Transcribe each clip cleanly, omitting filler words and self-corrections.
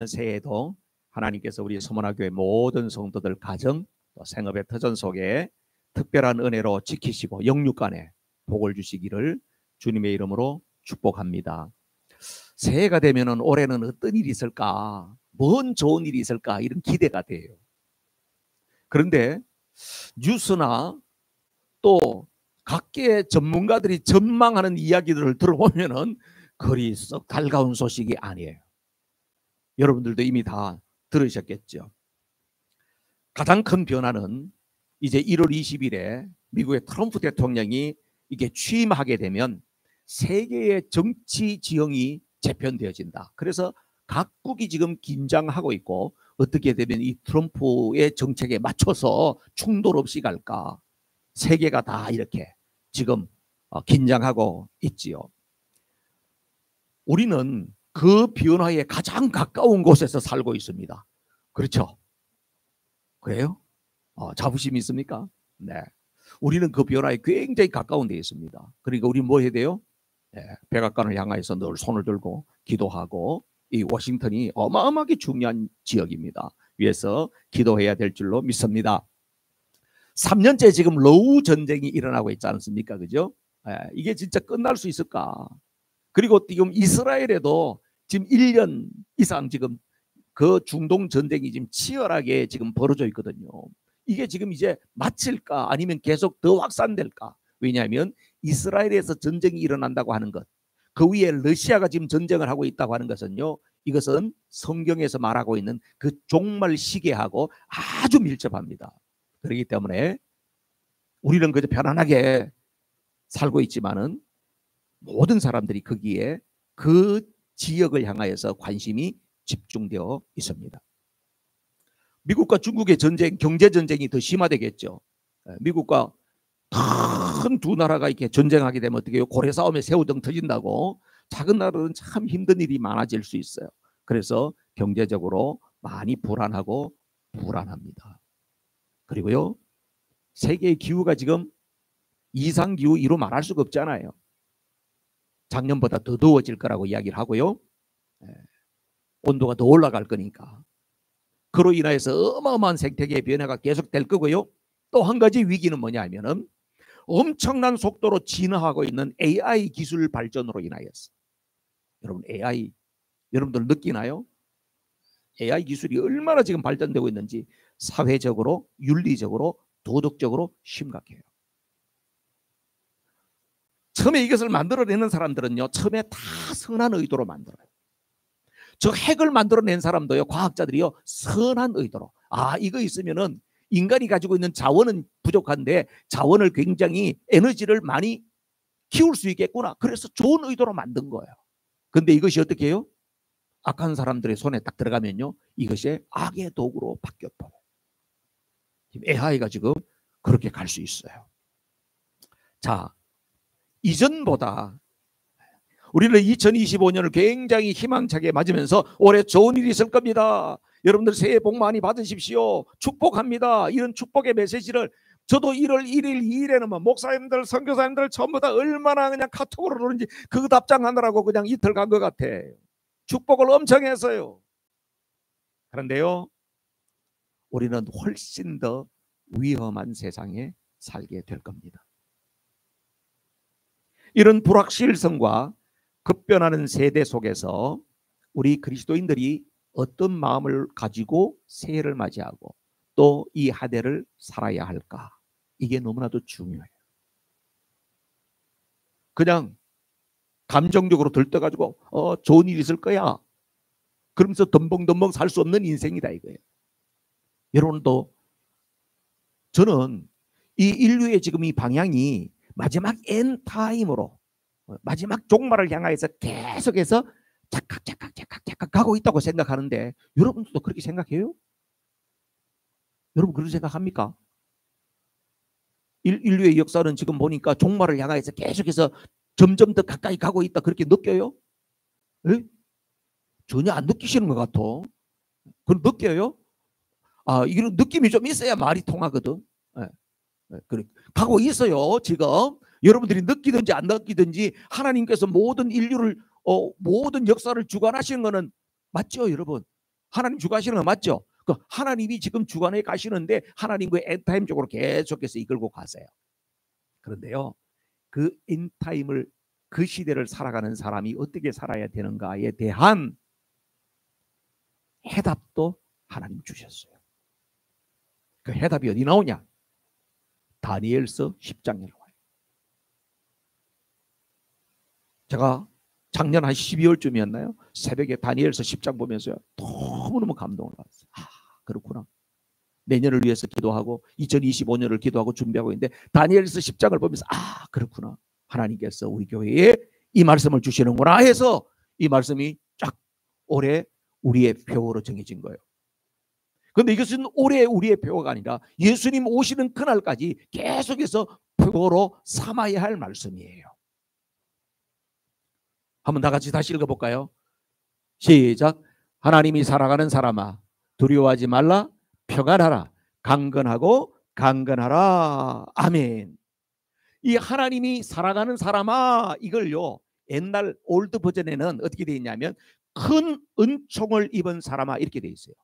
새해에도 하나님께서 우리 서문화교회 모든 성도들 가정 또 생업의 터전 속에 특별한 은혜로 지키시고 영육간에 복을 주시기를 주님의 이름으로 축복합니다. 새해가 되면은 올해는 어떤 일이 있을까, 뭔 좋은 일이 있을까, 이런 기대가 돼요. 그런데 뉴스나 또 각계 전문가들이 전망하는 이야기들을 들어보면은 그리 썩 달가운 소식이 아니에요. 여러분들도 이미 다 들으셨겠죠. 가장 큰 변화는 이제 1월 20일에 미국의 트럼프 대통령이 이게 취임하게 되면 세계의 정치 지형이 재편되어진다. 그래서 각국이 지금 긴장하고 있고 어떻게 되면 이 트럼프의 정책에 맞춰서 충돌 없이 갈까. 세계가 다 이렇게 지금 긴장하고 있지요. 우리는 그 변화에 가장 가까운 곳에서 살고 있습니다. 그렇죠? 그래요? 자부심이 있습니까? 네. 우리는 그 변화에 굉장히 가까운 데 있습니다. 그러니까 우리 뭐 해야 돼요? 네. 백악관을 향해서 늘 손을 들고 기도하고, 이 워싱턴이 어마어마하게 중요한 지역입니다. 위해서 기도해야 될 줄로 믿습니다. 3년째 지금 러우 전쟁이 일어나고 있지 않습니까? 그죠? 이게 진짜 끝날 수 있을까? 그리고 지금 이스라엘에도 지금 1년 이상 지금 그 중동 전쟁이 지금 치열하게 지금 벌어져 있거든요. 이게 지금 이제 마칠까 아니면 계속 더 확산될까? 왜냐하면 이스라엘에서 전쟁이 일어난다고 하는 것, 그 위에 러시아가 지금 전쟁을 하고 있다고 하는 것은요, 이것은 성경에서 말하고 있는 그 종말 시계하고 아주 밀접합니다. 그렇기 때문에 우리는 그저 편안하게 살고 있지만은 모든 사람들이 거기에 그 지역을 향하여서 관심이 집중되어 있습니다. 미국과 중국의 전쟁, 경제 전쟁이 더 심화되겠죠. 미국과 큰 두 나라가 이렇게 전쟁하게 되면 어떻게 해요? 고래 싸움에 새우등 터진다고. 작은 나라는 참 힘든 일이 많아질 수 있어요. 그래서 경제적으로 많이 불안하고 불안합니다. 그리고요, 세계의 기후가 지금 이상기후 1로 말할 수가 없잖아요. 작년보다 더 더워질 거라고 이야기를 하고요. 온도가 더 올라갈 거니까. 그로 인해서 어마어마한 생태계의 변화가 계속될 거고요. 또 한 가지 위기는 뭐냐 하면은 엄청난 속도로 진화하고 있는 AI 기술 발전으로 인하여서. 여러분, AI 여러분들 느끼나요? AI 기술이 얼마나 지금 발전되고 있는지 사회적으로, 윤리적으로, 도덕적으로 심각해요. 처음에 이것을 만들어내는 사람들은요, 처음에 다 선한 의도로 만들어요. 저 핵을 만들어낸 사람도요, 과학자들이요, 선한 의도로. 이거 있으면은 인간이 가지고 있는 자원은 부족한데 자원을 굉장히 에너지를 많이 키울 수 있겠구나. 그래서 좋은 의도로 만든 거예요. 근데 이것이 어떻게 해요? 악한 사람들의 손에 딱 들어가면요, 이것이 악의 도구로 바뀌어버려요. AI가 지금 그렇게 갈 수 있어요. 자, 이전보다 우리는 2025년을 굉장히 희망차게 맞으면서 올해 좋은 일이 있을 겁니다. 여러분들 새해 복 많이 받으십시오. 축복합니다. 이런 축복의 메시지를 저도 1월 1일, 2일에는 목사님들, 선교사님들 전부 다 얼마나 그냥 카톡으로 그러는지 그 답장하느라고 그냥 이틀 간 것 같아. 축복을 엄청 했어요. 그런데요, 우리는 훨씬 더 위험한 세상에 살게 될 겁니다. 이런 불확실성과 급변하는 세대 속에서 우리 그리스도인들이 어떤 마음을 가지고 새해를 맞이하고 또 이 한 해를 살아야 할까? 이게 너무나도 중요해요. 그냥 감정적으로 들떠가지고 좋은 일 있을 거야, 그러면서 덤벙덤벙 살 수 없는 인생이다 이거예요. 여러분도, 저는 이 인류의 지금 이 방향이 마지막 엔타임으로, 마지막 종말을 향하여서 계속해서 착각 가고 있다고 생각하는데, 여러분들도 그렇게 생각해요? 여러분 그렇게 생각합니까? 인류의 역사는 지금 보니까 종말을 향하여서 계속해서 점점 더 가까이 가고 있다, 그렇게 느껴요? 에? 전혀 안 느끼시는 것 같아. 그럼 느껴요? 이런 느낌이 좀 있어야 말이 통하거든. 그래, 가고 있어요. 지금 여러분들이 느끼든지 안 느끼든지 하나님께서 모든 인류를 모든 역사를 주관하시는 거는 맞죠, 여러분? 하나님 주관하시는 거 맞죠? 그 하나님이 지금 주관해 가시는데 하나님 그 엔타임 쪽으로 계속해서 이끌고 가세요. 그런데요, 그 엔타임을, 그 시대를 살아가는 사람이 어떻게 살아야 되는가에 대한 해답도 하나님 주셨어요. 그 해답이 어디 나오냐? 다니엘서 10장에 나와요. 제가 작년 한 12월쯤이었나요? 새벽에 다니엘서 10장 보면서요, 너무너무 감동을 받았어요. 아, 그렇구나. 내년을 위해서 기도하고 2025년을 기도하고 준비하고 있는데 다니엘서 10장을 보면서 아, 그렇구나. 하나님께서 우리 교회에 이 말씀을 주시는구나 해서 이 말씀이 쫙 올해 우리의 표어로 정해진 거예요. 그런데 이것은 올해 우리의 표어가 아니라 예수님 오시는 그날까지 계속해서 표어로 삼아야 할 말씀이에요. 한번 다 같이 다시 읽어볼까요? 시작. 하나님이 살아가는 사람아, 두려워하지 말라. 평안하라. 강건하고 강건하라. 아멘. 이 하나님이 살아가는 사람아, 이걸요, 옛날 올드 버전에는 어떻게 되어 있냐면 큰 은총을 입은 사람아 이렇게 되어 있어요.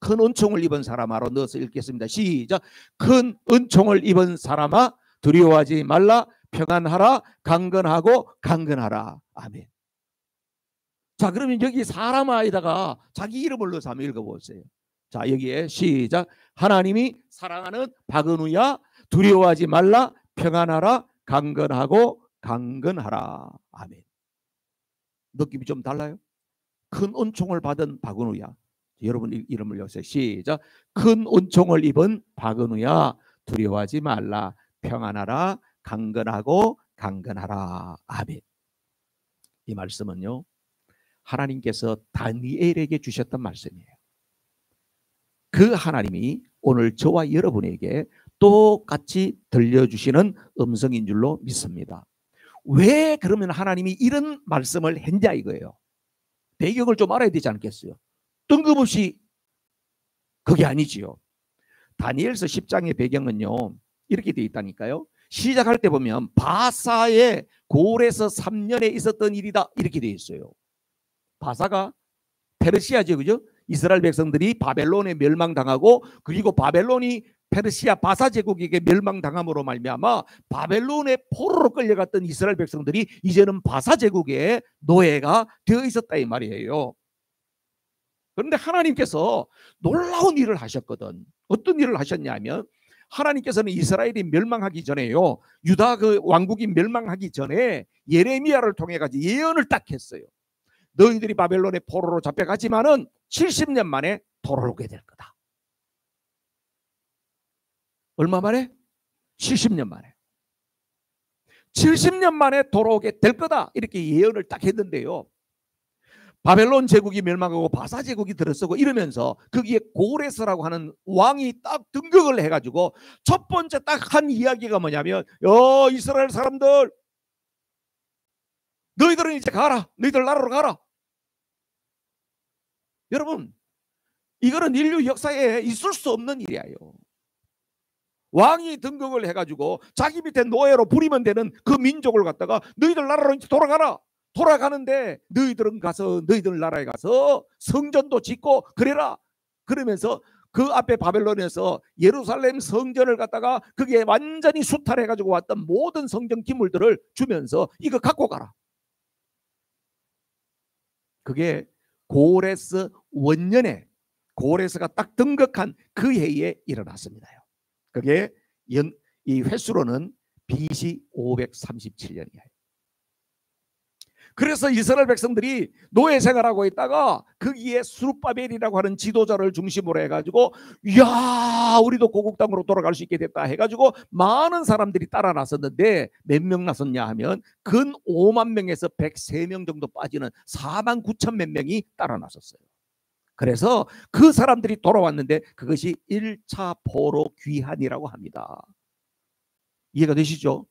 큰 은총을 입은 사람아로 넣어서 읽겠습니다. 시작. 큰 은총을 입은 사람아, 두려워하지 말라. 평안하라. 강건하고 강건하라. 아멘. 자, 그러면 여기 사람아에다가 자기 이름을 넣어서 한번 읽어보세요. 자, 여기에 시작. 하나님이 사랑하는 박은우야, 두려워하지 말라. 평안하라. 강건하고 강건하라. 아멘. 느낌이 좀 달라요? 큰 은총을 받은 박은우야, 여러분 이름을 여세요. 시작. 큰 은총을 입은 박은우야, 두려워하지 말라. 평안하라. 강건하고 강건하라. 아멘. 이 말씀은요, 하나님께서 다니엘에게 주셨던 말씀이에요. 그 하나님이 오늘 저와 여러분에게 똑같이 들려주시는 음성인 줄로 믿습니다. 왜 그러면 하나님이 이런 말씀을 했냐 이거예요. 배경을 좀 알아야 되지 않겠어요? 뜬금없이 그게 아니지요. 다니엘서 10장의 배경은요, 이렇게 되어 있다니까요. 시작할 때 보면 바사의 고을에서 3년에 있었던 일이다 이렇게 되어 있어요. 바사가 페르시아죠, 그죠? 이스라엘 백성들이 바벨론에 멸망당하고, 그리고 바벨론이 페르시아 바사 제국에게 멸망당함으로 말미암아 바벨론의 포로로 끌려갔던 이스라엘 백성들이 이제는 바사 제국의 노예가 되어 있었다 이 말이에요. 그런데 하나님께서 놀라운 일을 하셨거든. 어떤 일을 하셨냐면, 하나님께서는 이스라엘이 멸망하기 전에요, 유다 그 왕국이 멸망하기 전에 예레미야를 통해 가지고 예언을 딱 했어요. 너희들이 바벨론의 포로로 잡혀가지만은 70년 만에 돌아오게 될 거다. 얼마 만에? 70년 만에. 70년 만에 돌아오게 될 거다 이렇게 예언을 딱 했는데요, 바벨론 제국이 멸망하고 바사 제국이 들어서고 이러면서 거기에 고레스라고 하는 왕이 딱 등극을 해가지고 첫 번째 딱 한 이야기가 뭐냐면, 이스라엘 사람들, 너희들은 이제 가라. 너희들 나라로 가라. 여러분, 이거는 인류 역사에 있을 수 없는 일이에요. 왕이 등극을 해가지고 자기 밑에 노예로 부리면 되는 그 민족을 갖다가 너희들 나라로 이제 돌아가라. 돌아가는데 너희들은 가서 너희들 나라에 가서 성전도 짓고 그래라. 그러면서 그 앞에 바벨론에서 예루살렘 성전을 갖다가 그게 완전히 수탈해가지고 왔던 모든 성전 기물들을 주면서 이거 갖고 가라. 그게 고레스 원년에 고레스가 딱 등극한 그 해에 일어났습니다요. 그게 이 횟수로는 BC 537년이에요. 그래서 이스라엘 백성들이 노예 생활하고 있다가 거기에 수룹바벨이라고 하는 지도자를 중심으로 해가지고, 이야, 우리도 고국 땅으로 돌아갈 수 있게 됐다 해가지고 많은 사람들이 따라 나섰는데 몇 명 나섰냐 하면 근 5만 명에서 103명 정도 빠지는 4만 9천 몇 명이 따라 나섰어요. 그래서 그 사람들이 돌아왔는데 그것이 1차 포로 귀환이라고 합니다. 이해가 되시죠?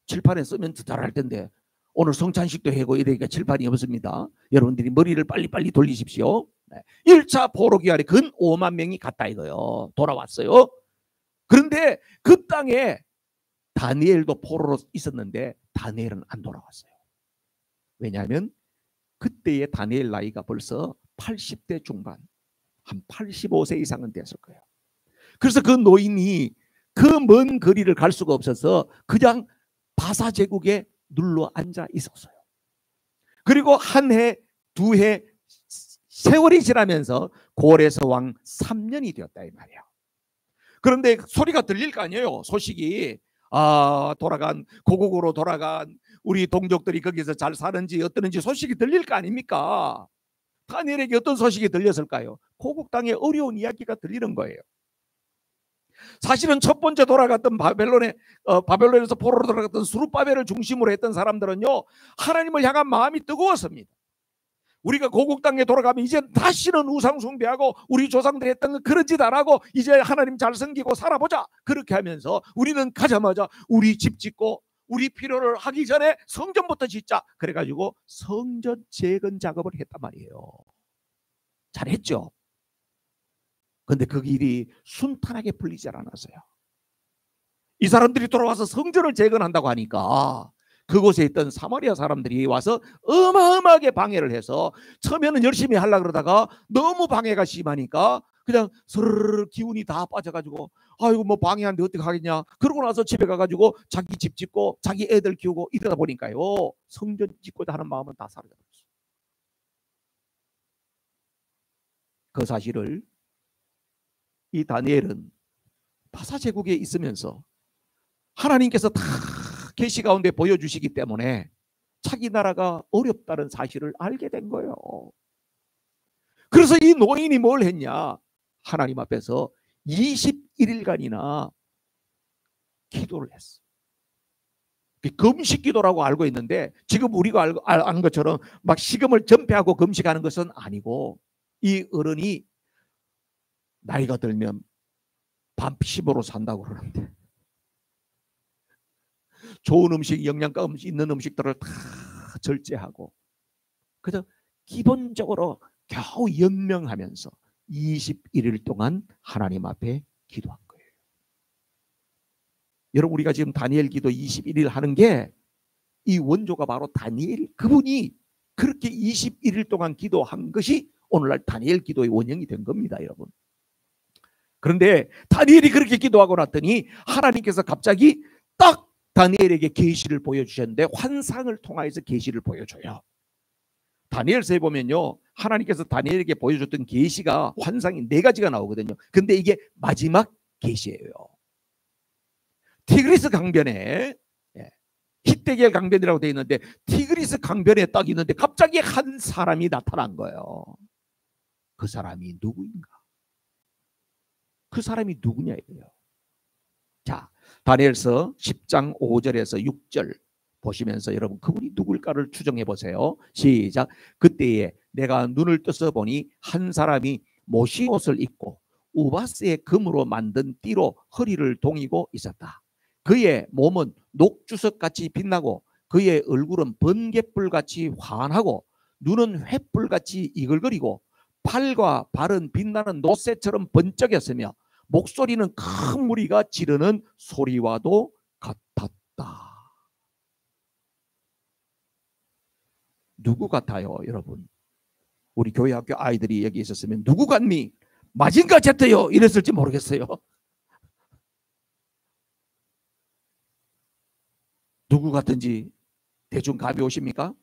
칠판에 쓰면 더 잘할 텐데 오늘 성찬식도 하고 이러니까 칠판이 없습니다. 여러분들이 머리를 빨리빨리 돌리십시오. 1차 포로 귀환에 근 5만 명이 갔다 이거요. 돌아왔어요. 그런데 그 땅에 다니엘도 포로로 있었는데 다니엘은 안 돌아왔어요. 왜냐하면 그때의 다니엘 나이가 벌써 80대 중반. 한 85세 이상은 됐을 거예요. 그래서 그 노인이 그 먼 거리를 갈 수가 없어서 그냥 바사 제국에 눌러 앉아 있었어요. 그리고 한 해, 두 해 세월이 지나면서 고레서 왕 3년이 되었다 이 말이에요. 그런데 소리가 들릴 거 아니에요. 소식이 돌아간 고국으로 돌아간 우리 동족들이 거기서 잘 사는지 어떠는지 소식이 들릴 거 아닙니까? 다니엘에게 어떤 소식이 들렸을까요? 고국 땅에 어려운 이야기가 들리는 거예요. 사실은 첫 번째 돌아갔던 바벨론에서 포로로 돌아갔던 스룹바벨을 중심으로 했던 사람들은요, 하나님을 향한 마음이 뜨거웠습니다. 우리가 고국 땅에 돌아가면 이제 다시는 우상 숭배하고 우리 조상들이 했던 거 그런 짓 안 하고 이제 하나님 잘 섬기고 살아보자. 그렇게 하면서 우리는 가자마자 우리 집 짓고 우리 필요를 하기 전에 성전부터 짓자. 그래가지고 성전 재건 작업을 했단 말이에요. 잘했죠. 근데 그 일이 순탄하게 풀리지 않았어요. 이 사람들이 돌아와서 성전을 재건한다고 하니까 그곳에 있던 사마리아 사람들이 와서 어마어마하게 방해를 해서 처음에는 열심히 하려고 그러다가 너무 방해가 심하니까 그냥 스르르 기운이 다 빠져가지고 아이고 뭐 방해하는데 어떻게 하겠냐. 그러고 나서 집에 가가지고 자기 집 짓고 자기 애들 키우고 이러다 보니까요, 성전 짓고자 하는 마음은 다 사라져버렸어요. 그 사실을 이 다니엘은 바사 제국에 있으면서 하나님께서 다 계시 가운데 보여주시기 때문에 자기 나라가 어렵다는 사실을 알게 된 거예요. 그래서 이 노인이 뭘 했냐? 하나님 앞에서 21일간이나 기도를 했어. 금식 기도라고 알고 있는데 지금 우리가 아는 것처럼 막 식음을 전폐하고 금식하는 것은 아니고, 이 어른이 나이가 들면 밤10으로 산다고 그러는데 좋은 음식, 영양가 있는 음식들을 다 절제하고 그저 기본적으로 겨우 연명하면서 21일 동안 하나님 앞에 기도한 거예요. 여러분, 우리가 지금 다니엘 기도 21일 하는 게 이 원조가 바로 다니엘, 그분이 그렇게 21일 동안 기도한 것이 오늘날 다니엘 기도의 원형이 된 겁니다, 여러분. 그런데 다니엘이 그렇게 기도하고 났더니 하나님께서 갑자기 딱 다니엘에게 계시를 보여주셨는데, 환상을 통하여서 계시를 보여줘요. 다니엘서에 보면요, 하나님께서 다니엘에게 보여줬던 계시가 환상이 4가지가 나오거든요. 근데 이게 마지막 계시예요. 티그리스 강변에, 히데겔 강변이라고 되어 있는데 티그리스 강변에 딱 있는데 갑자기 한 사람이 나타난 거예요. 그 사람이 누구인가? 그 사람이 누구냐 이거예요. 자, 다니엘서 10장 5절에서 6절 보시면서 여러분 그분이 누굴까를 추정해 보세요. 시작. 그때에 내가 눈을 떠서 보니 한 사람이 모시 옷을 입고 우바스의 금으로 만든 띠로 허리를 동이고 있었다. 그의 몸은 녹주석같이 빛나고 그의 얼굴은 번갯불같이 환하고 눈은 횃불같이 이글거리고 팔과 발은 빛나는 노새처럼 번쩍였으며 목소리는 큰 무리가 지르는 소리와도 같았다. 누구 같아요, 여러분? 우리 교회 학교 아이들이 여기 있었으면 누구 같니? 마징가 제트요 이랬을지 모르겠어요. 누구 같은지 대충 감이 오십니까?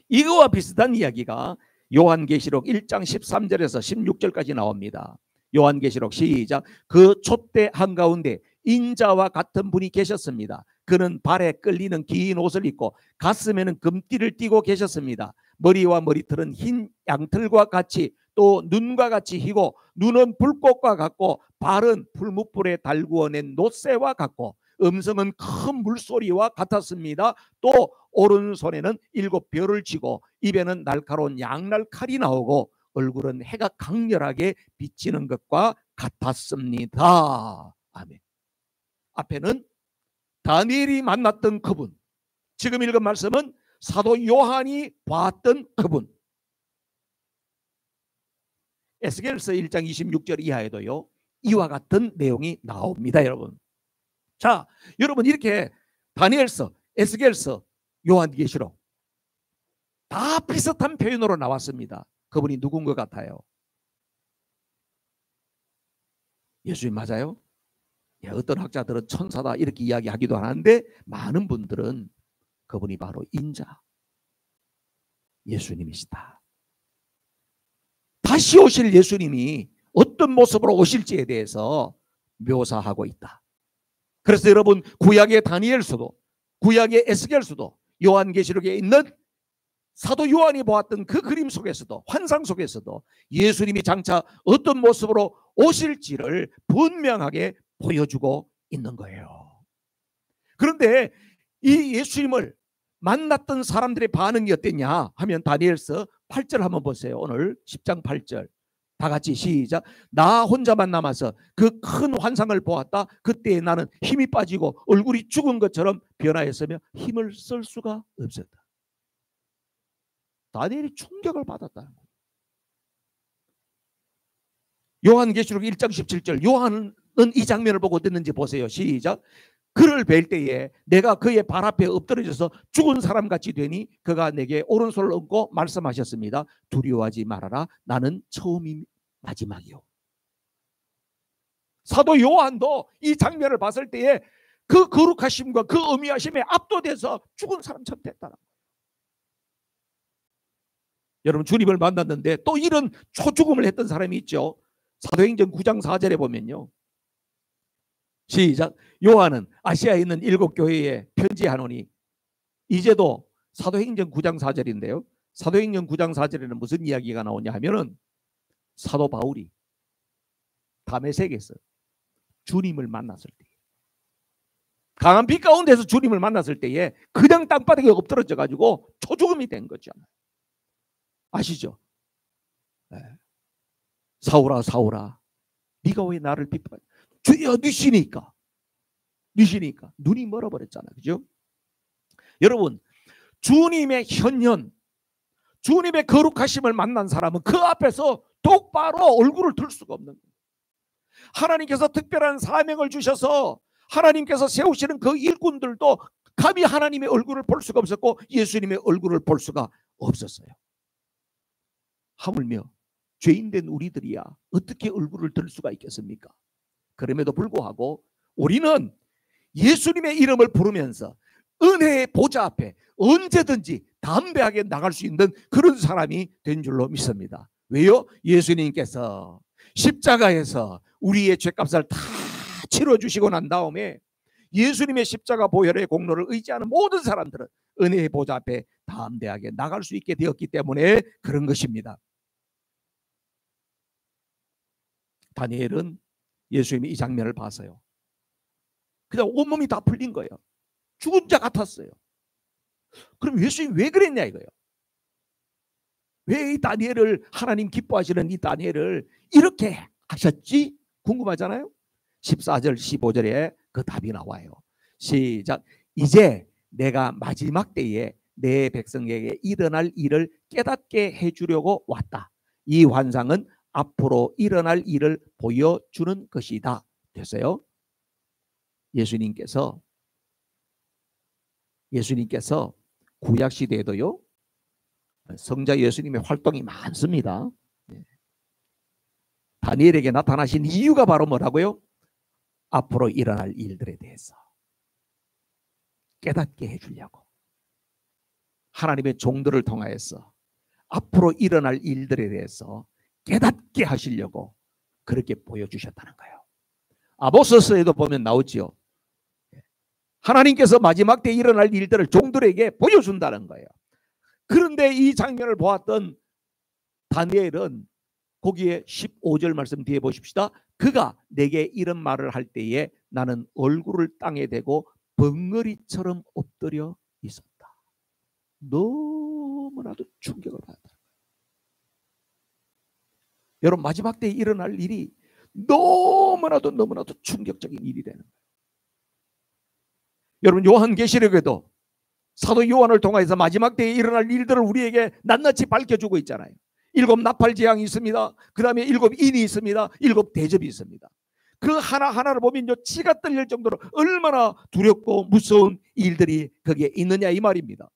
이거와 비슷한 이야기가 요한계시록 1장 13절에서 16절까지 나옵니다. 요한계시록 시작. 그 촛대 한가운데 인자와 같은 분이 계셨습니다. 그는 발에 끌리는 긴 옷을 입고 가슴에는 금띠를 띠고 계셨습니다. 머리와 머리털은 흰 양털과 같이 또 눈과 같이 희고 눈은 불꽃과 같고 발은 풀무불에 달구어낸 노새와 같고 음성은 큰 물소리와 같았습니다. 또 오른손에는 7별을 쥐고 입에는 날카로운 양날 칼이 나오고 얼굴은 해가 강렬하게 비치는 것과 같았습니다. 아멘. 앞에는 다니엘이 만났던 그분, 지금 읽은 말씀은 사도 요한이 봤던 그분. 에스겔서 1장 26절 이하에도요 이와 같은 내용이 나옵니다, 여러분. 자, 여러분 이렇게 다니엘서, 에스겔서, 요한계시록 다 비슷한 표현으로 나왔습니다. 그분이 누군 것 같아요? 예수님 맞아요? 예, 어떤 학자들은 천사다 이렇게 이야기하기도 하는데 많은 분들은 그분이 바로 인자 예수님이시다. 다시 오실 예수님이 어떤 모습으로 오실지에 대해서 묘사하고 있다. 그래서 여러분 구약의 다니엘서도 구약의 에스겔서도 요한계시록에 있는 사도 요한이 보았던 그 그림 속에서도 환상 속에서도 예수님이 장차 어떤 모습으로 오실지를 분명하게 보여주고 있는 거예요. 그런데 이 예수님을 만났던 사람들의 반응이 어땠냐 하면 다니엘서 8절 한번 보세요. 오늘 10장 8절 다 같이 시작. 나 혼자만 남아서 그 큰 환상을 보았다. 그때 나는 힘이 빠지고 얼굴이 죽은 것처럼 변하였으며 힘을 쓸 수가 없었다. 다니엘이 충격을 받았다는 거예요. 요한계시록 1장 17절 요한은 이 장면을 보고 어땠는지 보세요. 시작. 그를 뵐 때에 내가 그의 발 앞에 엎드려져서 죽은 사람같이 되니 그가 내게 오른손을 얹고 말씀하셨습니다. 두려워하지 말아라. 나는 처음이 마지막이요. 사도 요한도 이 장면을 봤을 때에 그 거룩하심과 그 어미하심에 압도돼서 죽은 사람처럼 됐다는 거예요. 여러분 주님을 만났는데 또 이런 초죽음을 했던 사람이 있죠. 사도행전 9장 4절에 보면요. 시작. 요한은 아시아에 있는 7교회에 편지하노니 이제도 사도행전 9장 4절인데요. 사도행전 9장 4절에는 무슨 이야기가 나오냐 하면은 사도 바울이 다메섹에서 주님을 만났을 때 강한 빛 가운데서 주님을 만났을 때에 그냥 땅바닥에 엎드러져 가지고 초죽음이 된 거죠. 아시죠? 네. 사울아 사울아 네가 왜 나를 비판해? 주여 니시니까 눈이 멀어버렸잖아요. 그죠? 여러분 주님의 현현 주님의 거룩하심을 만난 사람은 그 앞에서 똑바로 얼굴을 들 수가 없는 거예요. 하나님께서 특별한 사명을 주셔서 하나님께서 세우시는 그 일꾼들도 감히 하나님의 얼굴을 볼 수가 없었고 예수님의 얼굴을 볼 수가 없었어요. 하물며 죄인된 우리들이야 어떻게 얼굴을 들 수가 있겠습니까? 그럼에도 불구하고 우리는 예수님의 이름을 부르면서 은혜의 보좌 앞에 언제든지 담대하게 나갈 수 있는 그런 사람이 된 줄로 믿습니다. 왜요? 예수님께서 십자가에서 우리의 죄값을 다 치러주시고 난 다음에 예수님의 십자가 보혈의 공로를 의지하는 모든 사람들은 은혜의 보좌 앞에 담대하게 나갈 수 있게 되었기 때문에 그런 것입니다. 다니엘은 예수님이 이 장면을 봤어요. 그냥 온몸이 다 풀린 거예요. 죽은 자 같았어요. 그럼 예수님이 왜 그랬냐 이거예요. 왜 이 다니엘을 하나님 기뻐하시는 이 다니엘을 이렇게 하셨지? 궁금하잖아요. 14절 15절에 그 답이 나와요. 시작. 이제 내가 마지막 때에 내 백성에게 일어날 일을 깨닫게 해주려고 왔다. 이 환상은 앞으로 일어날 일을 보여주는 것이다. 됐어요. 예수님께서 구약 시대에도요 성자 예수님의 활동이 많습니다. 다니엘에게 나타나신 이유가 바로 뭐라고요? 앞으로 일어날 일들에 대해서 깨닫게 해주려고 하나님의 종들을 통하여서 앞으로 일어날 일들에 대해서 깨닫게 하시려고 그렇게 보여주셨다는 거예요. 아모스서에도 보면 나오지요. 하나님께서 마지막 때 일어날 일들을 종들에게 보여준다는 거예요. 그런데 이 장면을 보았던 다니엘은 거기에 15절 말씀 뒤에 보십시다. 그가 내게 이런 말을 할 때에 나는 얼굴을 땅에 대고 벙어리처럼 엎드려 있었다. 너무나도 충격을 받았다. 여러분 마지막 때에 일어날 일이 너무나도 충격적인 일이 되는 거예요. 여러분 요한계시록에도 사도 요한을 통해서 마지막 때에 일어날 일들을 우리에게 낱낱이 밝혀주고 있잖아요. 7 나팔재앙이 있습니다. 그 다음에 7 인이 있습니다. 7 대접이 있습니다. 그 하나하나를 보면 치가 떨릴 정도로 얼마나 두렵고 무서운 일들이 거기에 있느냐 이 말입니다.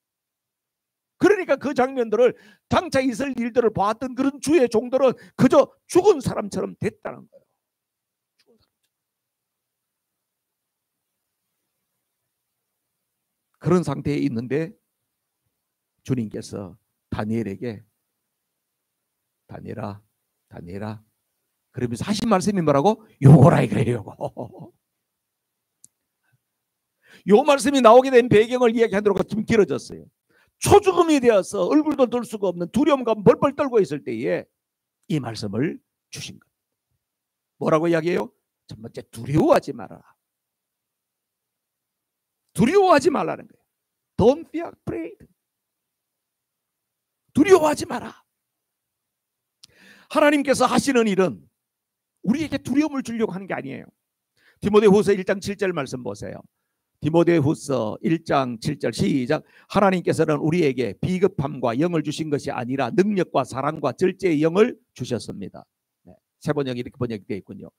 그러니까 그 장면들을 장차 있을 일들을 봤던 그런 주의 종들은 그저 죽은 사람처럼 됐다는 거예요. 그런 상태에 있는데 주님께서 다니엘에게 다니엘아 다니엘아 그러면서 하신 말씀이 뭐라고? 요거라 이거예요. 요거. 요 말씀이 나오게 된 배경을 이야기하도록 좀 길어졌어요. 초죽음이 되어서 얼굴도 들 수가 없는 두려움과 벌벌 떨고 있을 때에 이 말씀을 주신 것. 뭐라고 이야기해요? 첫 번째, 두려워하지 말아라. 두려워하지 말라는 거예요. Don't be afraid. 두려워하지 마라. 하나님께서 하시는 일은 우리에게 두려움을 주려고 하는 게 아니에요. 디모데후서 1장 7절 말씀 보세요. 디모데후서 1장 7절 시작. 하나님께서는 우리에게 비겁함과 영을 주신 것이 아니라 능력과 사랑과 절제의 영을 주셨습니다. 네, 세 번역이 이렇게 번역되어 있군요.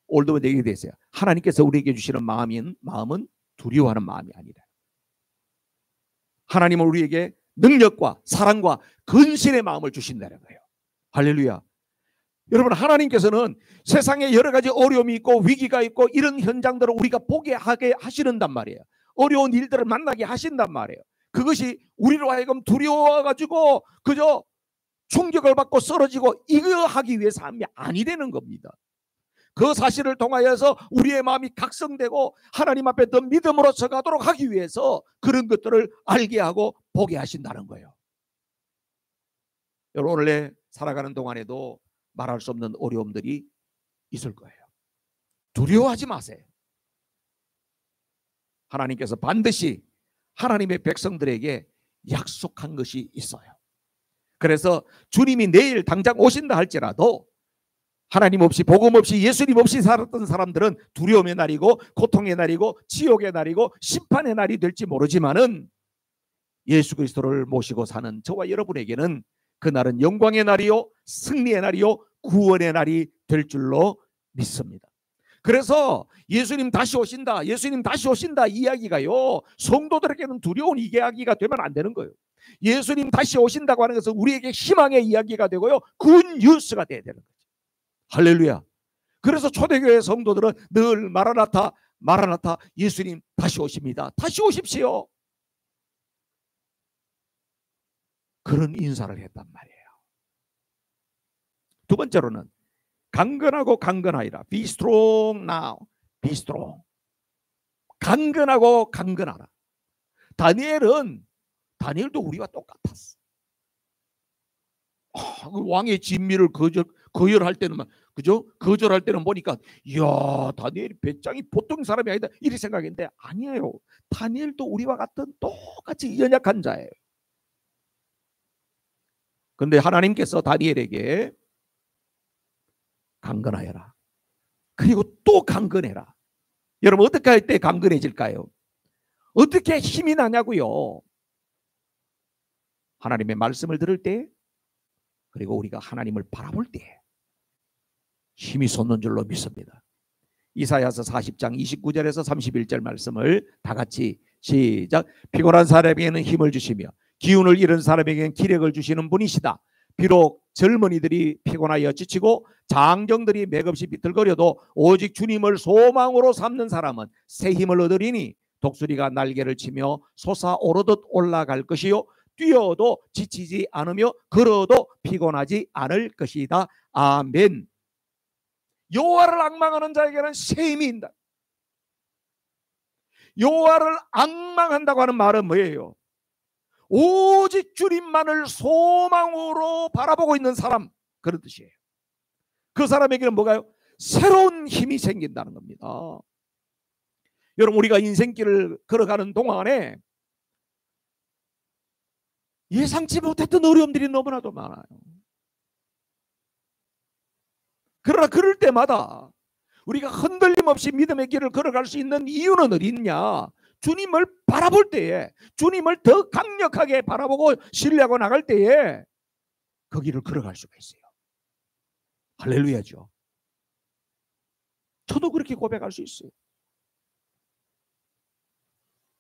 올드 번역이 되어 있어요. 하나님께서 우리에게 주시는 마음은 두려워하는 마음이 아니라 하나님은 우리에게 능력과 사랑과 근신의 마음을 주신다는 거예요. 할렐루야. 여러분, 하나님께서는 세상에 여러 가지 어려움이 있고 위기가 있고 이런 현장들을 우리가 보게 하게 하시는단 말이에요. 어려운 일들을 만나게 하신단 말이에요. 그것이 우리로 하여금 두려워가지고 그저 충격을 받고 쓰러지고 이거 하기 위해서 함이 아니라는 겁니다. 그 사실을 통하여서 우리의 마음이 각성되고 하나님 앞에 더 믿음으로 서가도록 하기 위해서 그런 것들을 알게 하고 보게 하신다는 거예요. 여러분, 원래 살아가는 동안에도 말할 수 없는 어려움들이 있을 거예요. 두려워하지 마세요. 하나님께서 반드시 하나님의 백성들에게 약속한 것이 있어요. 그래서 주님이 내일 당장 오신다 할지라도 하나님 없이 복음 없이 예수님 없이 살았던 사람들은 두려움의 날이고 고통의 날이고 지옥의 날이고 심판의 날이 될지 모르지만은 예수 그리스도를 모시고 사는 저와 여러분에게는 그날은 영광의 날이요 승리의 날이요 구원의 날이 될 줄로 믿습니다. 그래서 예수님 다시 오신다, 예수님 다시 오신다 이야기가요 성도들에게는 두려운 이야기가 되면 안 되는 거예요. 예수님 다시 오신다고 하는 것은 우리에게 희망의 이야기가 되고요 굿 뉴스가 돼야 되는 거죠. 할렐루야. 그래서 초대교회 성도들은 늘 마라나타 마라나타 예수님 다시 오십니다. 다시 오십시오. 그런 인사를 했단 말이에요. 두 번째로는 강건하고 강건하리라. Be strong now. Be strong. 강건하고 강건하라. 다니엘도 우리와 똑같았어. 왕의 진미를 거절할 때는 그죠? 거절할 때는 보니까 이야 다니엘이 배짱이 보통 사람이 아니다 이렇게 생각했는데 아니에요. 다니엘도 우리와 같은 똑같이 연약한 자예요. 그런데 하나님께서 다니엘에게 강건하여라. 그리고 또 강건해라. 여러분 어떻게 할 때 강건해질까요? 어떻게 힘이 나냐고요? 하나님의 말씀을 들을 때 그리고 우리가 하나님을 바라볼 때 힘이 솟는 줄로 믿습니다. 이사야서 40장 29절에서 31절 말씀을 다 같이 시작. 피곤한 사람에게는 힘을 주시며 기운을 잃은 사람에게는 기력을 주시는 분이시다. 비록 젊은이들이 피곤하여 지치고 장정들이 맥없이 비틀거려도 오직 주님을 소망으로 삼는 사람은 새 힘을 얻으리니 독수리가 날개를 치며 솟아오르듯 올라갈 것이요 뛰어도 지치지 않으며 걸어도 피곤하지 않을 것이다. 아멘. 여호와를 앙망하는 자에게는 새 힘이 있다. 여호와를 앙망한다고 하는 말은 뭐예요? 오직 주님만을 소망으로 바라보고 있는 사람, 그런 뜻이에요. 그 사람에게는 뭐가요? 새로운 힘이 생긴다는 겁니다. 여러분 우리가 인생길을 걸어가는 동안에 예상치 못했던 어려움들이 너무나도 많아요. 그러나 그럴 때마다 우리가 흔들림 없이 믿음의 길을 걸어갈 수 있는 이유는 어디 있냐? 주님을 바라볼 때에, 주님을 더 강력하게 바라보고 신뢰하고 나갈 때에 그 길을 걸어갈 수가 있어요. 할렐루야죠. 저도 그렇게 고백할 수 있어요.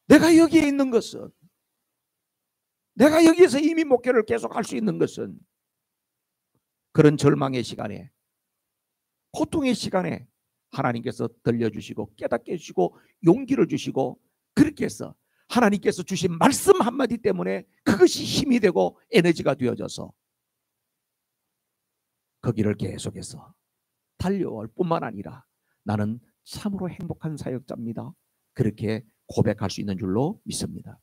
내가 여기에 있는 것은, 내가 여기에서 이미 목회를 계속 할 수 있는 것은 그런 절망의 시간에, 고통의 시간에 하나님께서 들려주시고 깨닫게 해주시고 용기를 주시고 그렇게 해서 하나님께서 주신 말씀 한마디 때문에 그것이 힘이 되고 에너지가 되어져서 그 길을 계속해서 달려올 뿐만 아니라 나는 참으로 행복한 사역자입니다. 그렇게 고백할 수 있는 줄로 믿습니다.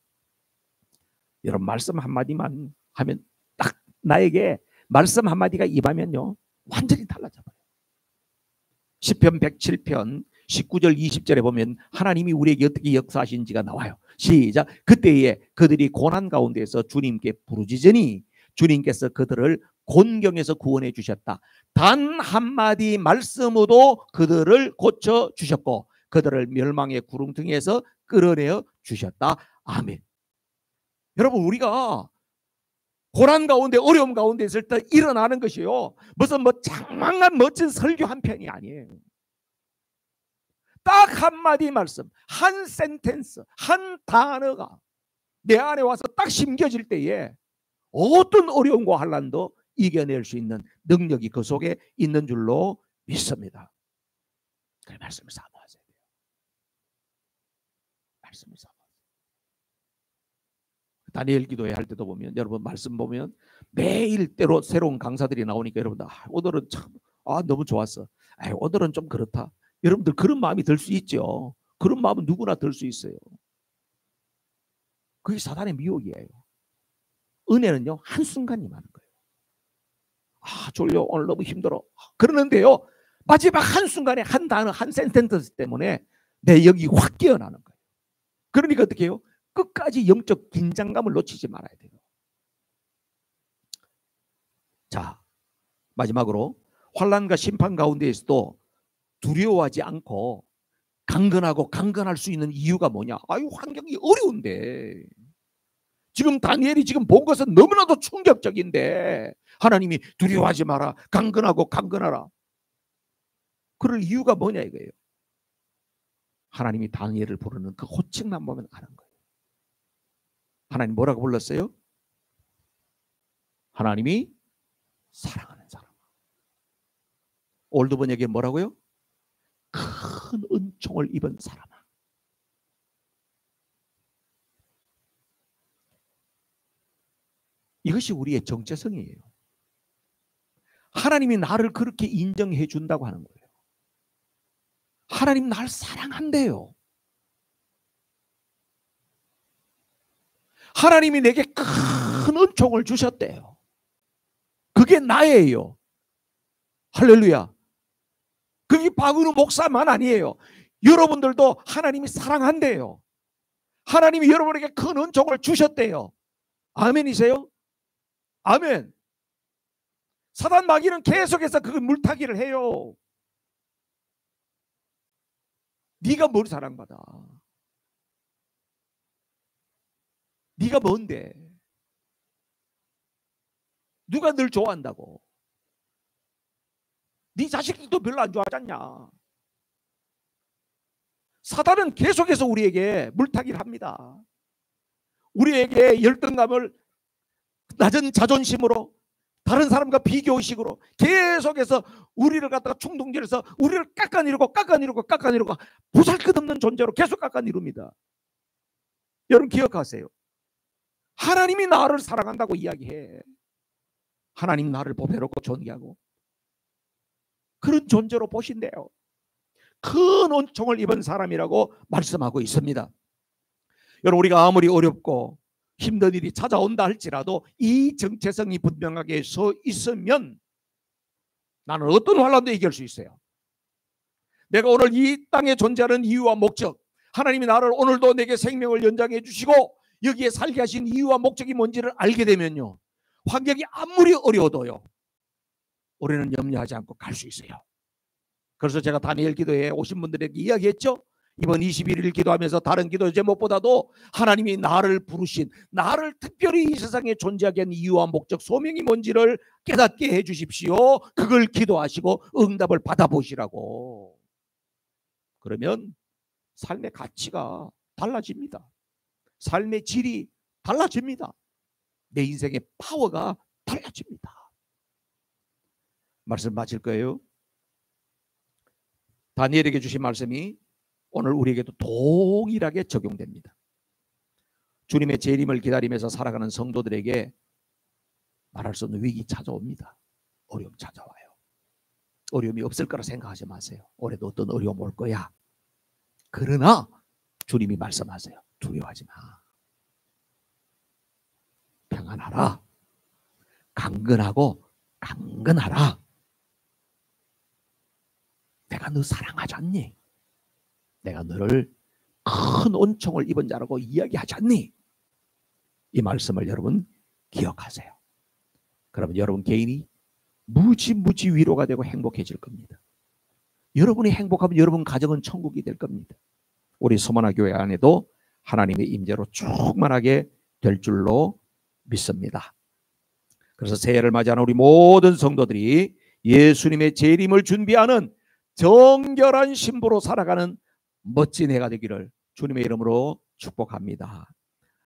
여러분, 말씀 한마디만 하면, 딱 나에게 말씀 한마디가 임하면요 완전히 달라져버려요. 시편 107편 19절 20절에 보면 하나님이 우리에게 어떻게 역사하신지가 나와요. 시작. 그때에 그들이 고난 가운데서 주님께 부르짖으니 주님께서 그들을 곤경에서 구원해 주셨다. 단 한마디 말씀으로 그들을 고쳐 주셨고 그들을 멸망의 구렁텅이에서 끌어내어 주셨다. 아멘. 여러분, 우리가 고난 가운데 어려움 가운데 있을 때 일어나는 것이요 무슨 장망한 멋진 설교 한 편이 아니에요. 딱 한마디 말씀, 한 센텐스, 한 단어가 내 안에 와서 딱 심겨질 때에 어떤 어려움과 환난도 이겨낼 수 있는 능력이 그 속에 있는 줄로 믿습니다. 그 말씀을 사모하세요. 말씀을 사모하세요. 다니엘 기도회 할 때도 보면 여러분 말씀 보면 매일 때로 새로운 강사들이 나오니까 여러분들 오늘은 참 너무 좋았어. 오늘은 좀 그렇다. 여러분들 그런 마음이 들 수 있죠. 그런 마음은 누구나 들 수 있어요. 그게 사단의 미혹이에요. 은혜는요 한순간이 많은 거예요. 졸려, 오늘 너무 힘들어. 그러는데요 마지막 한순간에 한 단어 한 센텐스 때문에 내 영이 확 깨어나는 거예요. 그러니까 어떻게 해요? 끝까지 영적 긴장감을 놓치지 말아야 돼요. 자, 마지막으로 환난과 심판 가운데에서도 두려워하지 않고 강건하고 강건할 수 있는 이유가 뭐냐? 환경이 어려운데 지금 다니엘이 지금 본 것은 너무나도 충격적인데 하나님이 두려워하지 마라, 강건하고 강건하라. 그럴 이유가 뭐냐 이거예요. 하나님이 다니엘을 부르는 그 호칭만 보면 아는 거예요. 하나님 뭐라고 불렀어요? 하나님이 사랑하는 사람. 올드 번역에 뭐라고요? 큰 은총을 입은 사람아. 이것이 우리의 정체성이에요. 하나님이 나를 그렇게 인정해 준다고 하는 거예요. 하나님 날 사랑한대요. 하나님이 내게 큰 은총을 주셨대요. 그게 나예요. 할렐루야. 그게 박은우 목사만 아니에요. 여러분들도 하나님이 사랑한대요. 하나님이 여러분에게 큰 은총을 주셨대요. 아멘이세요? 아멘. 사단 마귀는 계속해서 그 물타기를 해요. 네가 뭘 사랑받아? 네가 뭔데? 누가 늘 좋아한다고? 네 자식들도 별로 안 좋아하지 않냐? 사단은 계속해서 우리에게 물타기를 합니다. 우리에게 열등감을 낮은 자존심으로 다른 사람과 비교의식으로 계속해서 우리를 갖다가 충동질해서 우리를 깎아내리고 보잘것없는 존재로 계속 깎아내립니다. 여러분 기억하세요. 하나님이 나를 사랑한다고 이야기해. 하나님 나를 보배롭고 존귀하고 그런 존재로 보신대요. 큰 은총을 입은 사람이라고 말씀하고 있습니다. 여러분 우리가 아무리 어렵고 힘든 일이 찾아온다 할지라도 이 정체성이 분명하게 서 있으면 나는 어떤 환난도 이길 수 있어요. 내가 오늘 이 땅에 존재하는 이유와 목적, 하나님이 나를 오늘도 내게 생명을 연장해 주시고 여기에 살게 하신 이유와 목적이 뭔지를 알게 되면요 환경이 아무리 어려워도요 우리는 염려하지 않고 갈 수 있어요. 그래서 제가 다니엘 기도에 오신 분들에게 이야기했죠. 이번 21일 기도하면서 다른 기도 제목보다도 하나님이 나를 부르신, 나를 특별히 이 세상에 존재하게 한 이유와 목적, 소명이 뭔지를 깨닫게 해 주십시오. 그걸 기도하시고 응답을 받아보시라고. 그러면 삶의 가치가 달라집니다. 삶의 질이 달라집니다. 내 인생의 파워가 달라집니다. 말씀 마칠 거예요. 다니엘에게 주신 말씀이 오늘 우리에게도 동일하게 적용됩니다. 주님의 재림을 기다리면서 살아가는 성도들에게 말할 수 없는 위기 찾아옵니다. 어려움 찾아와요. 어려움이 없을 거라 생각하지 마세요. 올해도 어떤 어려움 올 거야. 그러나 주님이 말씀하세요. 두려워하지 마. 평안하라. 강건하고 강건하라. 내가 너 사랑하지 않니? 내가 너를 큰 은총을 입은 자라고 이야기하지 않니? 이 말씀을 여러분 기억하세요. 그러면 여러분 개인이 무지무지 위로가 되고 행복해질 겁니다. 여러분이 행복하면 여러분 가정은 천국이 될 겁니다. 우리 소만화 교회 안에도 하나님의 임재로 충만하게 될 줄로 믿습니다. 그래서 새해를 맞이하는 우리 모든 성도들이 예수님의 재림을 준비하는 정결한 신부로 살아가는 멋진 해가 되기를 주님의 이름으로 축복합니다.